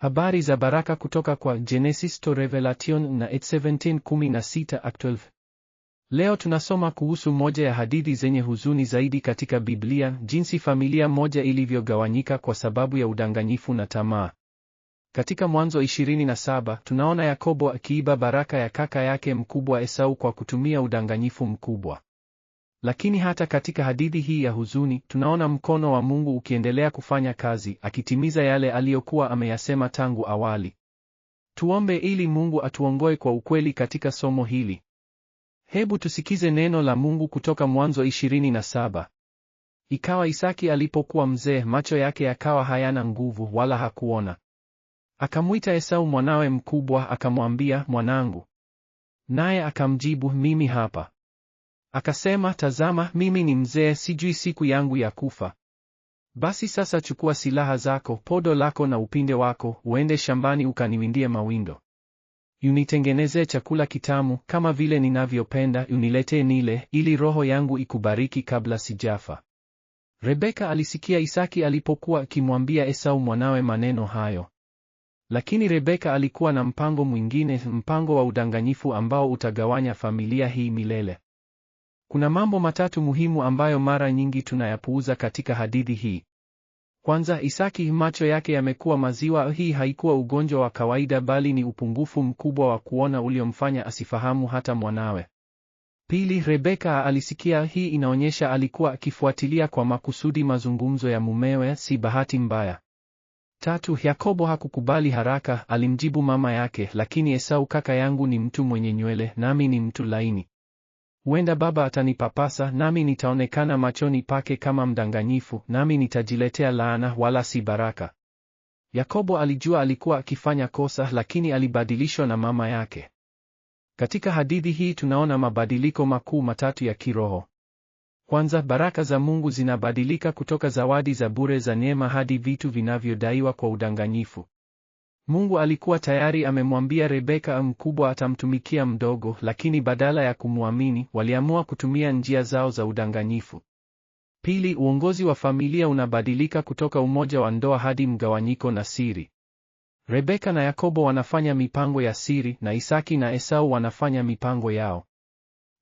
Habari za baraka kutoka kwa Genesis to Revelation na 17:16 Act 12. Leo tunasoma kuhusu moja ya hadithi zenye huzuni zaidi katika Biblia, jinsi familia moja ilivyogawanyika kwa sababu ya udanganyifu na tamaa. Katika Mwanzo 27, tunaona Yakobo akiiba baraka ya kaka yake mkubwa Esau kwa kutumia udanganyifu mkubwa. Lakini hata katika hadithi hii ya huzuni, tunaona mkono wa Mungu ukiendelea kufanya kazi, akitimiza yale aliyokuwa ameyasema tangu awali. Tuombe ili Mungu atuongoe kwa ukweli katika somo hili. Hebu tusikize neno la Mungu kutoka Mwanzo 27. Ikawa Isaki alipokuwa mzee, macho yake yakawa hayana nguvu wala hakuona. Akamwita Esau mwanawe mkubwa, akamwambia, mwanangu. Naye akamjibu, mimi hapa. Akasema, tazama, mimi ni mzee, sijui siku yangu ya kufa. Basi sasa chukua silaha zako, podo lako na upinde wako, uende shambani ukaniwindie mawindo. Unitengenezee chakula kitamu, kama vile ninavyopenda, uniletee nile, ili roho yangu ikubariki kabla sijafa. Rebeka alisikia Isaki alipokuwa akimwambia Esau mwanawe maneno hayo. Lakini Rebeka alikuwa na mpango mwingine, mpango wa udanganyifu ambao utagawanya familia hii milele. Kuna mambo matatu muhimu ambayo mara nyingi tunayapuuza katika hadithi hii. Kwanza, Isaki macho yake yamekuwa maziwa. Hii haikuwa ugonjwa wa kawaida, bali ni upungufu mkubwa wa kuona uliomfanya asifahamu hata mwanawe. Pili, Rebeka alisikia. Hii inaonyesha alikuwa akifuatilia kwa makusudi mazungumzo ya mumewe, si bahati mbaya. Tatu, Yakobo hakukubali haraka, alimjibu mama yake, lakini Esau kaka yangu ni mtu mwenye nywele, nami ni mtu laini. Huenda baba atanipapasa, nami nitaonekana machoni pake kama mdanganyifu, nami nitajiletea laana wala si baraka. Yakobo alijua alikuwa akifanya kosa, lakini alibadilishwa na mama yake. Katika hadithi hii tunaona mabadiliko makuu matatu ya kiroho. Kwanza, baraka za Mungu zinabadilika kutoka zawadi za bure za neema hadi vitu vinavyodaiwa kwa udanganyifu. Mungu alikuwa tayari amemwambia Rebeka mkubwa atamtumikia mdogo, lakini badala ya kumwamini, waliamua kutumia njia zao za udanganyifu. Pili, uongozi wa familia unabadilika kutoka umoja wa ndoa hadi mgawanyiko na siri. Rebeka na Yakobo wanafanya mipango ya siri, na Isaki na Esau wanafanya mipango yao.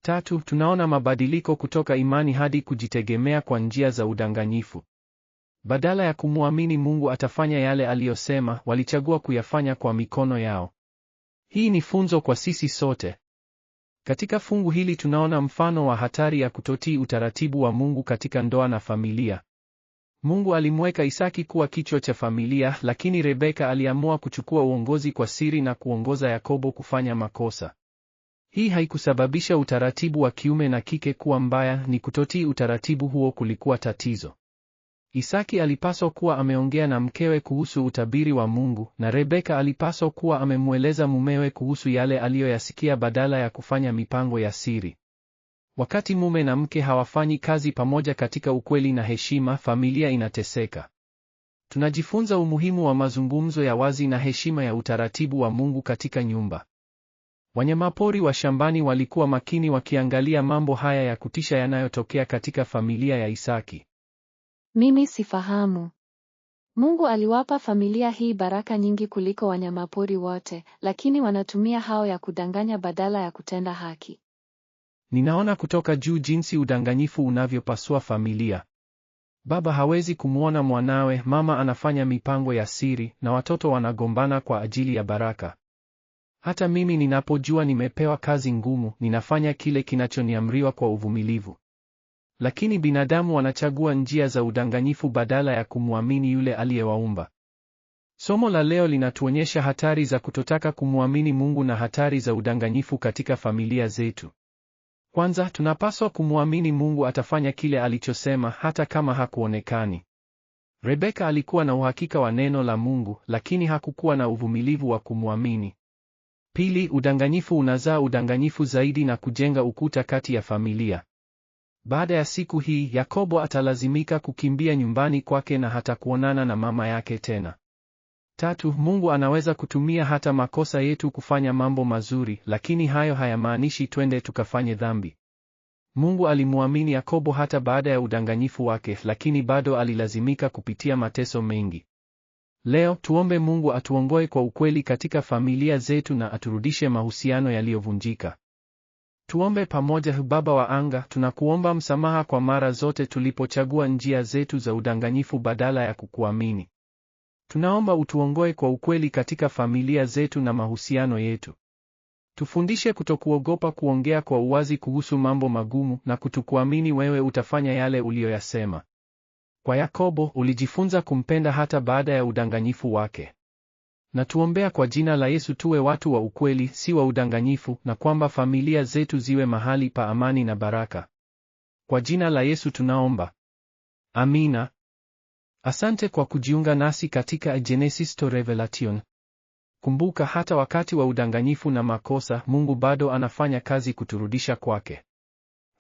Tatu, tunaona mabadiliko kutoka imani hadi kujitegemea kwa njia za udanganyifu. Badala ya kumwamini Mungu atafanya yale aliyosema, walichagua kuyafanya kwa mikono yao. Hii ni funzo kwa sisi sote. Katika fungu hili tunaona mfano wa hatari ya kutotii utaratibu wa Mungu katika ndoa na familia. Mungu alimweka Isaki kuwa kichwa cha familia, lakini Rebeka aliamua kuchukua uongozi kwa siri na kuongoza Yakobo kufanya makosa. Hii haikusababisha utaratibu wa kiume na kike kuwa mbaya, ni kutotii utaratibu huo kulikuwa tatizo. Isaki alipaswa kuwa ameongea na mkewe kuhusu utabiri wa Mungu, na Rebeka alipaswa kuwa amemweleza mumewe kuhusu yale aliyoyasikia badala ya kufanya mipango ya siri. Wakati mume na mke hawafanyi kazi pamoja katika ukweli na heshima, familia inateseka. Tunajifunza umuhimu wa mazungumzo ya wazi na heshima ya utaratibu wa Mungu katika nyumba. Wanyamapori wa shambani walikuwa makini wakiangalia mambo haya ya kutisha yanayotokea katika familia ya Isaki. Mimi sifahamu. Mungu aliwapa familia hii baraka nyingi kuliko wanyamapori wote, lakini wanatumia hao ya kudanganya badala ya kutenda haki. Ninaona kutoka juu jinsi udanganyifu unavyopasua familia. Baba hawezi kumwona mwanawe, mama anafanya mipango ya siri, na watoto wanagombana kwa ajili ya baraka. Hata mimi ninapojua nimepewa kazi ngumu, ninafanya kile kinachoniamriwa kwa uvumilivu. Lakini binadamu wanachagua njia za udanganyifu badala ya kumwamini yule aliyewaumba. Somo la leo linatuonyesha hatari za kutotaka kumwamini Mungu na hatari za udanganyifu katika familia zetu. Kwanza, tunapaswa kumwamini Mungu atafanya kile alichosema hata kama hakuonekani. Rebeka alikuwa na uhakika wa neno la Mungu, lakini hakukuwa na uvumilivu wa kumwamini. Pili, udanganyifu unazaa udanganyifu zaidi na kujenga ukuta kati ya familia. Baada ya siku hii, Yakobo atalazimika kukimbia nyumbani kwake na hatakuonana na mama yake tena. Tatu, Mungu anaweza kutumia hata makosa yetu kufanya mambo mazuri, lakini hayo hayamaanishi twende tukafanye dhambi. Mungu alimwamini Yakobo hata baada ya udanganyifu wake, lakini bado alilazimika kupitia mateso mengi. Leo tuombe Mungu atuongoe kwa ukweli katika familia zetu na aturudishe mahusiano yaliyovunjika. Tuombe pamoja. Baba wa anga, tunakuomba msamaha kwa mara zote tulipochagua njia zetu za udanganyifu badala ya kukuamini. Tunaomba utuongoe kwa ukweli katika familia zetu na mahusiano yetu. Tufundishe kutokuogopa kuongea kwa uwazi kuhusu mambo magumu na kutukuamini wewe utafanya yale uliyoyasema. Kwa Yakobo, ulijifunza kumpenda hata baada ya udanganyifu wake. Na tuombea kwa jina la Yesu tuwe watu wa ukweli, si wa udanganyifu, na kwamba familia zetu ziwe mahali pa amani na baraka. Kwa jina la Yesu tunaomba. Amina. Asante kwa kujiunga nasi katika Genesis to Revelation. Kumbuka, hata wakati wa udanganyifu na makosa, Mungu bado anafanya kazi kuturudisha kwake.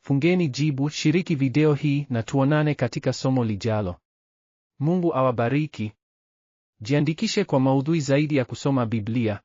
Fungeni jibu, shiriki video hii na tuonane katika somo lijalo. Mungu awabariki. Jiandikishe kwa maudhui zaidi ya kusoma Biblia.